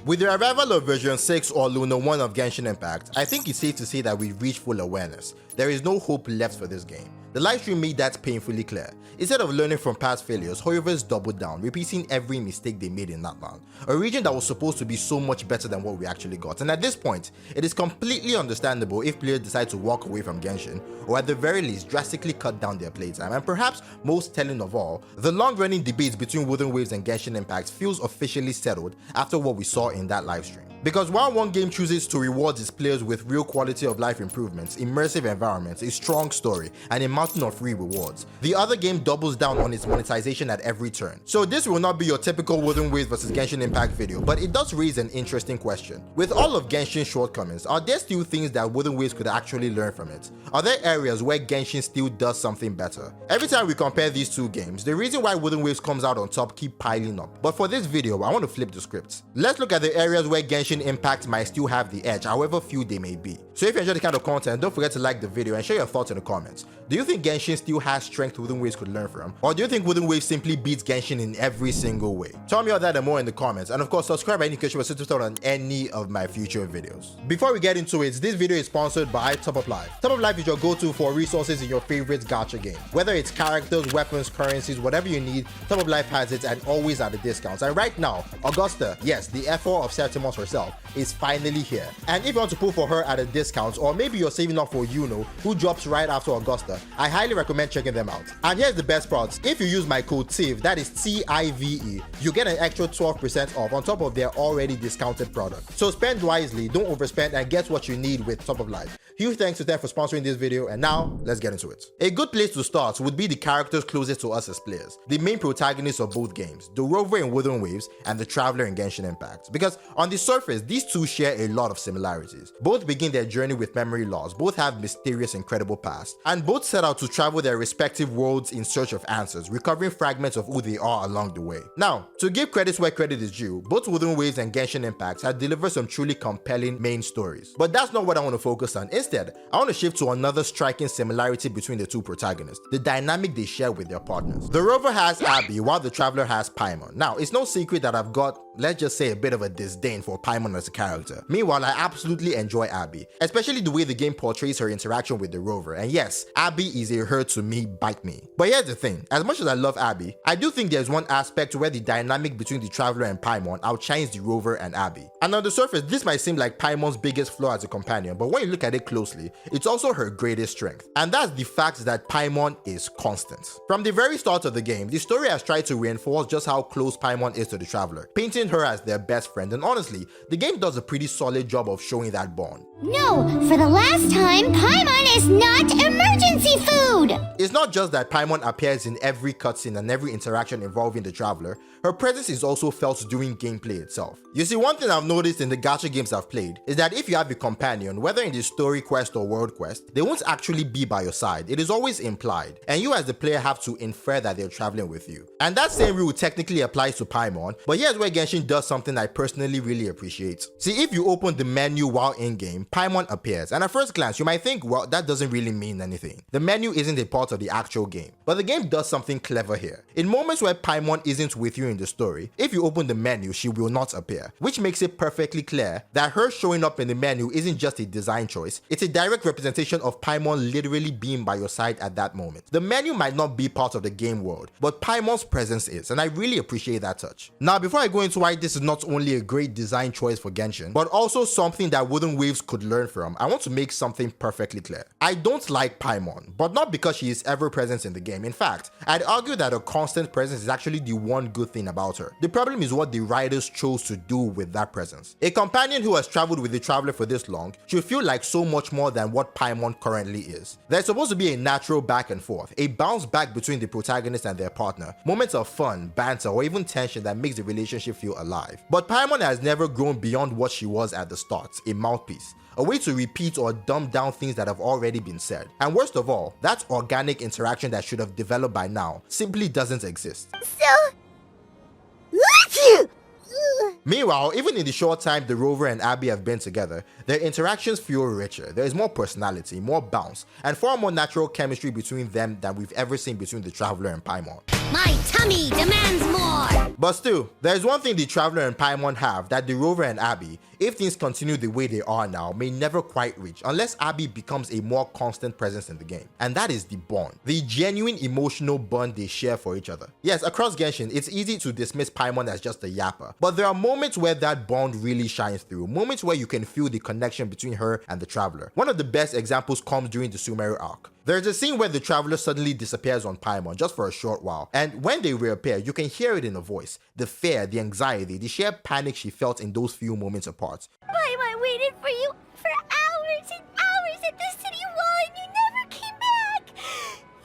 With the arrival of version 6 or Luna 1 of Genshin Impact, I think it's safe to say that we've reached full awareness. There is no hope left for this game. The livestream made that painfully clear. Instead of learning from past failures, Hoyoverse doubled down, repeating every mistake they made in that land. A region that was supposed to be so much better than what we actually got. And at this point, it is completely understandable if players decide to walk away from Genshin, or at the very least drastically cut down their playtime. And perhaps most telling of all, the long-running debates between Wuthering Waves and Genshin Impact feels officially settled after what we saw in that livestream. Because while one game chooses to reward its players with real quality of life improvements, immersive environments, a strong story, and a mountain of free rewards, the other game doubles down on its monetization at every turn. So this will not be your typical Wuthering Waves vs Genshin Impact video, but it does raise an interesting question. With all of Genshin's shortcomings, are there still things that Wuthering Waves could actually learn from it? Are there areas where Genshin still does something better? Every time we compare these two games, the reason why Wuthering Waves comes out on top keep piling up. But for this video, I want to flip the script. Let's look at the areas where Genshin Impact might still have the edge, however few they may be. So if you enjoy the kind of content, don't forget to like the video and share your thoughts in the comments. Do you think Genshin still has strength Wuthering Waves could learn from? Or do you think Wuthering Waves simply beats Genshin in every single way? Tell me all that and more in the comments, and of course subscribe any case you want to on any of my future videos. Before we get into it, this video is sponsored by Top Up Life. Top Up Life is your go-to for resources in your favorite gacha game. Whether it's characters, weapons, currencies, whatever you need, Top Up Life has it, and always at a discount. And right now, Augusta, yes, the F4 of Septimus herself, is finally here. And if you want to pull for her at a discount, or maybe you're saving up for Yuno, who drops right after Augusta, I highly recommend checking them out. And here's the best part: if you use my code TIVE, that is TIVE, you get an extra 12% off on top of their already discounted product. So spend wisely, don't overspend, and get what you need with Top of Life. Huge thanks to them for sponsoring this video, and now let's get into it. A good place to start would be the characters closest to us as players, the main protagonists of both games, the Rover in Wuthering Waves and the Traveler in Genshin Impact. Because on the surface, these two share a lot of similarities. Both begin their journey with memory loss, both have mysterious, incredible past, and both set out to travel their respective worlds in search of answers, recovering fragments of who they are along the way. Now, to give credit where credit is due, both Wuthering Waves and Genshin Impact have delivered some truly compelling main stories. But that's not what I want to focus on. Instead, I want to shift to another striking similarity between the two protagonists, the dynamic they share with their partners. The Rover has Abby, while the Traveler has Paimon. Now, it's no secret that I've got, let's just say, a bit of a disdain for Paimon as a character. Meanwhile, I absolutely enjoy Abby, especially the way the game portrays her interaction with the Rover. And yes, Abby is a her to me, bite me. But here's the thing, as much as I love Abby, I do think there's one aspect where the dynamic between the Traveler and Paimon outshines the Rover and Abby. And on the surface, this might seem like Paimon's biggest flaw as a companion, but when you look at it closely, it's also her greatest strength. And that's the fact that Paimon is constant. From the very start of the game, the story has tried to reinforce just how close Paimon is to the Traveler, painting her as their best friend, and honestly, the game does a pretty solid job of showing that bond. No, for the last time, Paimon is not emergency food! It's not just that Paimon appears in every cutscene and every interaction involving the Traveler, her presence is also felt during gameplay itself. You see, one thing I've noticed in the gacha games I've played is that if you have a companion, whether in the story quest or world quest, they won't actually be by your side. It is always implied, and you as the player have to infer that they're traveling with you. And that same rule technically applies to Paimon, but here's where Genshin does something I personally really appreciate. See, if you open the menu while in-game, Paimon appears, and at first glance you might think, well, that doesn't really mean anything. The menu isn't a part of the actual game, but the game does something clever here. In moments where Paimon isn't with you in the story, if you open the menu, she will not appear, which makes it perfectly clear that her showing up in the menu isn't just a design choice, it's a direct representation of Paimon literally being by your side at that moment. The menu might not be part of the game world, but Paimon's presence is, and I really appreciate that touch. Now, before I go into why this is not only a great design choice for Genshin, but also something that Wuthering Waves could learn from, I want to make something perfectly clear. I don't like Paimon, but not because she is ever present in the game. In fact, I'd argue that her constant presence is actually the one good thing about her. The problem is what the writers chose to do with that presence. A companion who has traveled with the Traveler for this long should feel like so much more than what Paimon currently is. There's supposed to be a natural back and forth, a bounce back between the protagonist and their partner, moments of fun, banter, or even tension that makes the relationship feel alive. But Paimon has never grown beyond what she was at the start, a mouthpiece, a way to repeat or dumb down things that have already been said. And worst of all, that organic interaction that should have developed by now simply doesn't exist. Meanwhile, even in the short time the Rover and Abby have been together, their interactions feel richer. There is more personality, more bounce, and far more natural chemistry between them than we've ever seen between the Traveler and Paimon. My tummy demands more! But still, there is one thing the Traveler and Paimon have that the Rover and Abby, if things continue the way they are now, may never quite reach unless Abby becomes a more constant presence in the game. And that is the bond. The genuine emotional bond they share for each other. Yes, across Genshin, it's easy to dismiss Paimon as just a yapper, but there are moments where that bond really shines through, moments where you can feel the connection between her and the Traveler. One of the best examples comes during the Sumeru arc. There's a scene where the Traveler suddenly disappears on Paimon just for a short while, and when they reappear, you can hear it in her voice. The fear, the anxiety, the sheer panic she felt in those few moments apart. Paimon waited for you for hours and hours at the city wall and you never came back!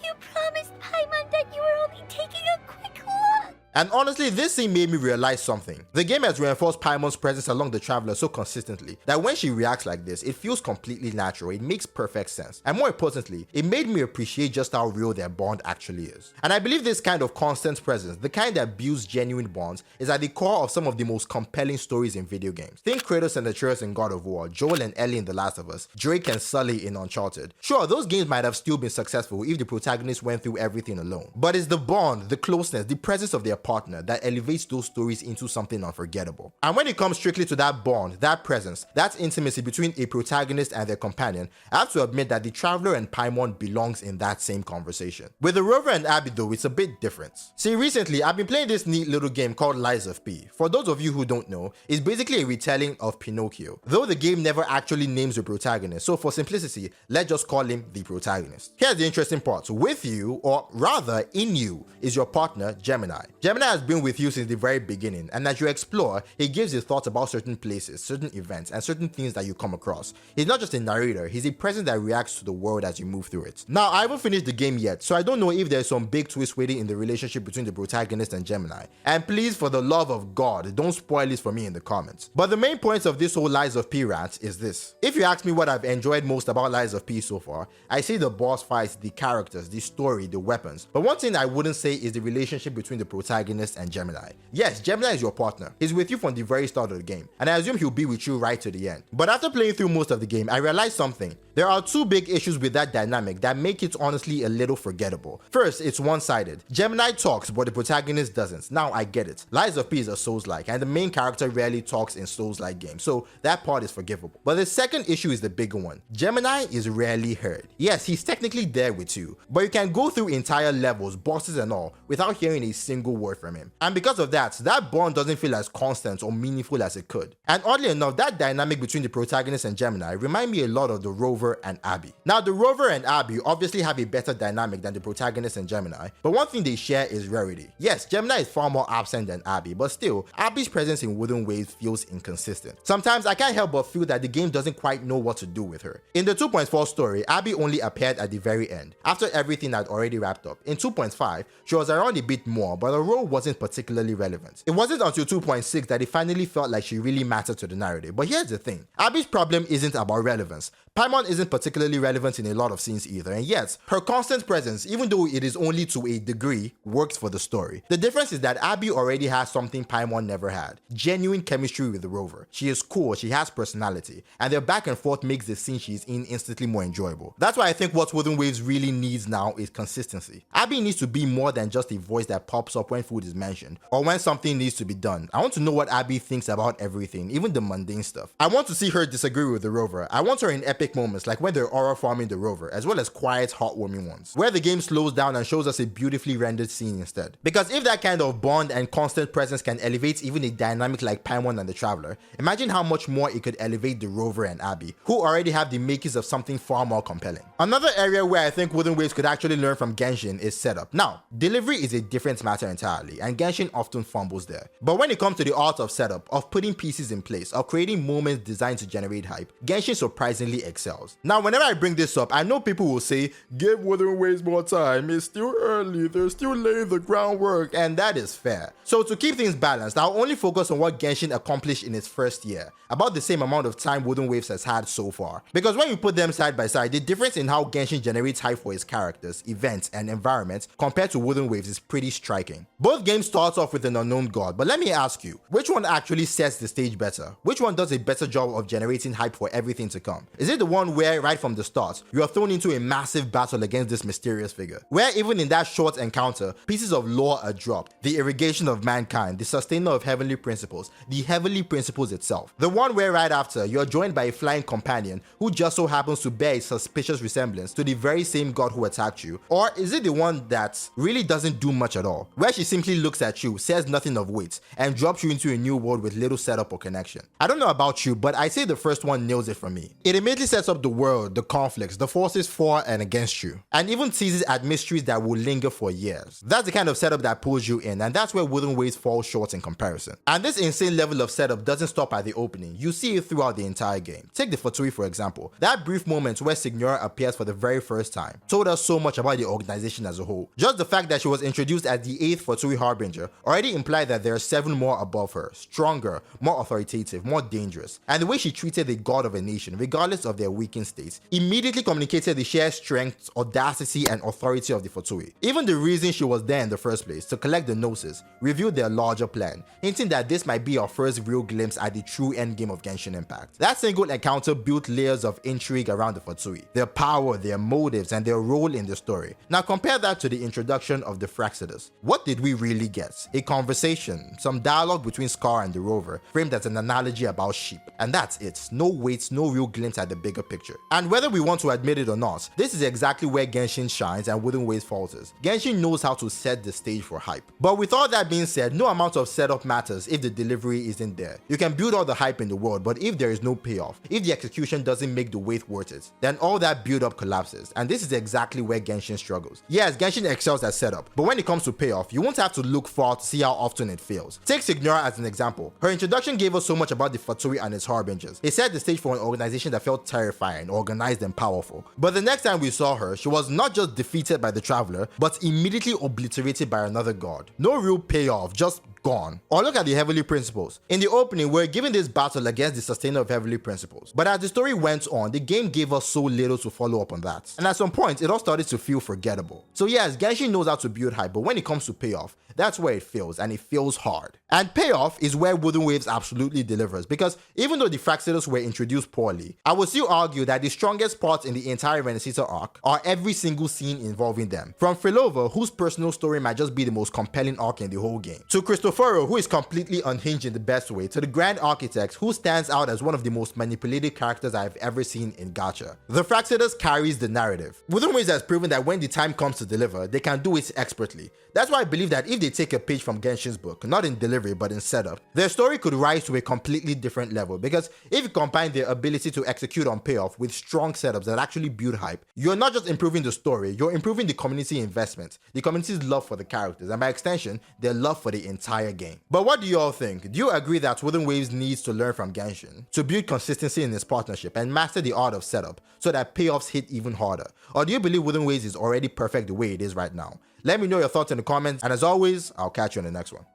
You promised Paimon that you were only taking a quick look! And honestly, this scene made me realize something. The game has reinforced Paimon's presence along the Traveler so consistently that when she reacts like this, it feels completely natural, it makes perfect sense. And more importantly, it made me appreciate just how real their bond actually is. And I believe this kind of constant presence, the kind that builds genuine bonds, is at the core of some of the most compelling stories in video games. Think Kratos and Atreus in God of War, Joel and Ellie in The Last of Us, Drake and Sully in Uncharted. Sure, those games might have still been successful if the protagonist went through everything alone. But it's the bond, the closeness, the presence of their partner that elevates those stories into something unforgettable. And when it comes strictly to that bond, that presence, that intimacy between a protagonist and their companion, I have to admit that the Traveler and Paimon belongs in that same conversation. With the Rover and Abby though, it's a bit different. See, recently I've been playing this neat little game called Lies of P. For those of you who don't know, it's basically a retelling of Pinocchio, though the game never actually names the protagonist, so for simplicity, let's just call him the protagonist. Here's the interesting part. With you, or rather in you, is your partner Gemini. Gemini has been with you since the very beginning, and as you explore, he gives his thoughts about certain places, certain events, and certain things that you come across. He's not just a narrator, he's a presence that reacts to the world as you move through it. Now, I haven't finished the game yet, so I don't know if there's some big twist waiting in the relationship between the protagonist and Gemini. And please, for the love of God, don't spoil this for me in the comments. But the main point of this whole Lies of P rant is this. If you ask me what I've enjoyed most about Lies of P so far, I say the boss fights, the characters, the story, the weapons. But one thing I wouldn't say is the relationship between the protagonist and Gemini. Yes, Gemini is your partner. He's with you from the very start of the game, and I assume he'll be with you right to the end. But after playing through most of the game, I realized something. There are two big issues with that dynamic that make it honestly a little forgettable. First, it's one-sided. Gemini talks, but the protagonist doesn't. Now I get it. Lies of P is a Souls-like, and the main character rarely talks in Souls-like games, so that part is forgivable. But the second issue is the bigger one. Gemini is rarely heard. Yes, he's technically there with you, but you can go through entire levels, bosses and all, without hearing a single word from him. And because of that bond doesn't feel as constant or meaningful as it could. And oddly enough, that dynamic between the protagonist and Gemini remind me a lot of the Rover and Abby. Now, the Rover and Abby obviously have a better dynamic than the protagonist and Gemini, but one thing they share is rarity. Yes, Gemini is far more absent than Abby, but still, Abby's presence in Wuthering Waves feels inconsistent. Sometimes I can't help but feel that the game doesn't quite know what to do with her. In the 2.4 story, Abby only appeared at the very end, after everything had already wrapped up. In 2.5, she was around a bit more, but her role wasn't particularly relevant. It wasn't until 2.6 that it finally felt like she really mattered to the narrative. But here's the thing, Abby's problem isn't about relevance. Paimon isn't particularly relevant in a lot of scenes either, and yet, her constant presence, even though it is only to a degree, works for the story. The difference is that Abby already has something Paimon never had, genuine chemistry with the Rover. She is cool, she has personality, and their back and forth makes the scene she's in instantly more enjoyable. That's why I think what Wuthering Waves really needs now is consistency. Abby needs to be more than just a voice that pops up when food is mentioned, or when something needs to be done. I want to know what Abby thinks about everything, even the mundane stuff. I want to see her disagree with the Rover. I want her in epic moments like when they're aura farming the Rover, as well as quiet, heartwarming ones, where the game slows down and shows us a beautifully rendered scene instead. Because if that kind of bond and constant presence can elevate even a dynamic like Paimon and the Traveler, imagine how much more it could elevate the Rover and Abby, who already have the makings of something far more compelling. Another area where I think Wuthering Waves could actually learn from Genshin is setup. Now, delivery is a different matter entirely, and Genshin often fumbles there. But when it comes to the art of setup, of putting pieces in place, of creating moments designed to generate hype, Genshin surprisingly excels. Now, whenever I bring this up, I know people will say, give Wuthering Waves more time, it's still early, they're still laying the groundwork, and that is fair. So to keep things balanced, I'll only focus on what Genshin accomplished in its first year, about the same amount of time Wuthering Waves has had so far. Because when you put them side by side, the difference in how Genshin generates hype for its characters, events, and environments compared to Wuthering Waves is pretty striking. Both games start off with an unknown god, but let me ask you, which one actually sets the stage better? Which one does a better job of generating hype for everything to come? Is it the one where right from the start, you are thrown into a massive battle against this mysterious figure, where even in that short encounter, pieces of lore are dropped: the irrigation of mankind, the sustainer of heavenly principles, the heavenly principles itself. The one where right after, you're joined by a flying companion who just so happens to bear a suspicious resemblance to the very same god who attacked you. Or is it the one that really doesn't do much at all, where she simply looks at you, says nothing of weight, and drops you into a new world with little setup or connection? I don't know about you, but I say the first one nails it for me. It immediately sets up the world, the conflicts, the forces for and against you, and even teases at mysteries that will linger for years. That's the kind of setup that pulls you in, and that's where Wuthering Waves falls short in comparison. And this insane level of setup doesn't stop at the opening. You see it throughout the entire game. Take the Fatui for example. That brief moment where Signora appears for the very first time told us so much about the organization as a whole. Just the fact that she was introduced as the 8th Fatui Harbinger already implied that there are 7 more above her, stronger, more authoritative, more dangerous. And the way she treated the god of a nation, regardless of their weakened states, immediately communicated the sheer strength, audacity, and authority of the Fatui. Even the reason she was there in the first place, to collect the Gnosis, revealed their larger plan, hinting that this might be our first real glimpse at the true endgame of Genshin Impact. That single encounter built layers of intrigue around the Fatui, their power, their motives, and their role in the story. Now compare that to the introduction of the Fraxidus. What did we really get? A conversation, some dialogue between Scar and the Rover, framed as an analogy about sheep. And that's it. No weight, no real glimpse at the bigger picture. And whether we want to admit it or not, this is exactly where Genshin shines and Wuthering Waves falters. Genshin knows how to set the stage for hype. But with all that being said, no amount of setup matters if the delivery isn't there. You can build all the hype in the world, but if there is no payoff, if the execution doesn't make the wait worth it, then all that build-up collapses. And this is exactly where Genshin struggles. Yes, Genshin excels at setup, but when it comes to payoff, you won't have to look far to see how often it fails. Take Signora as an example. Her introduction gave us so much about the Fatui and its harbingers. It set the stage for an organization that felt terrifying, organized, and powerful. But the next time we saw her, she was not just defeated by the Traveler, but immediately obliterated by another god. No real payoff, just gone. Or look at the Heavenly Principles. In the opening, we're given this battle against the Sustainer of Heavenly Principles. But as the story went on, the game gave us so little to follow up on that. And at some point, it all started to feel forgettable. So yes, Genshin knows how to build hype, but when it comes to payoff, that's where it fails, and it fails hard. And payoff is where Wuthering Waves absolutely delivers, because even though the Fraxidus were introduced poorly, I would still argue that the strongest parts in the entire Renaissance arc are every single scene involving them. From Philova, whose personal story might just be the most compelling arc in the whole game, to Cristoforo, who is completely unhinged in the best way, to the Grand Architect, who stands out as one of the most manipulated characters I've ever seen in gacha. The Fraxidus carries the narrative. Wuthering Waves has proven that when the time comes to deliver, they can do it expertly. That's why I believe that if they take a page from Genshin's book, not in delivery but in setup, their story could rise to a completely different level, because if you combine their ability to execute on payoff with strong setups that actually build hype, you're not just improving the story, you're improving the community investment, the community's love for the characters, and by extension, their love for the entire game. But what do you all think? Do you agree that Wuthering Waves needs to learn from Genshin to build consistency in its partnership and master the art of setup so that payoffs hit even harder? Or do you believe Wuthering Waves is already perfect the way it is right now? Let me know your thoughts in the comments, and as always, I'll catch you on the next one.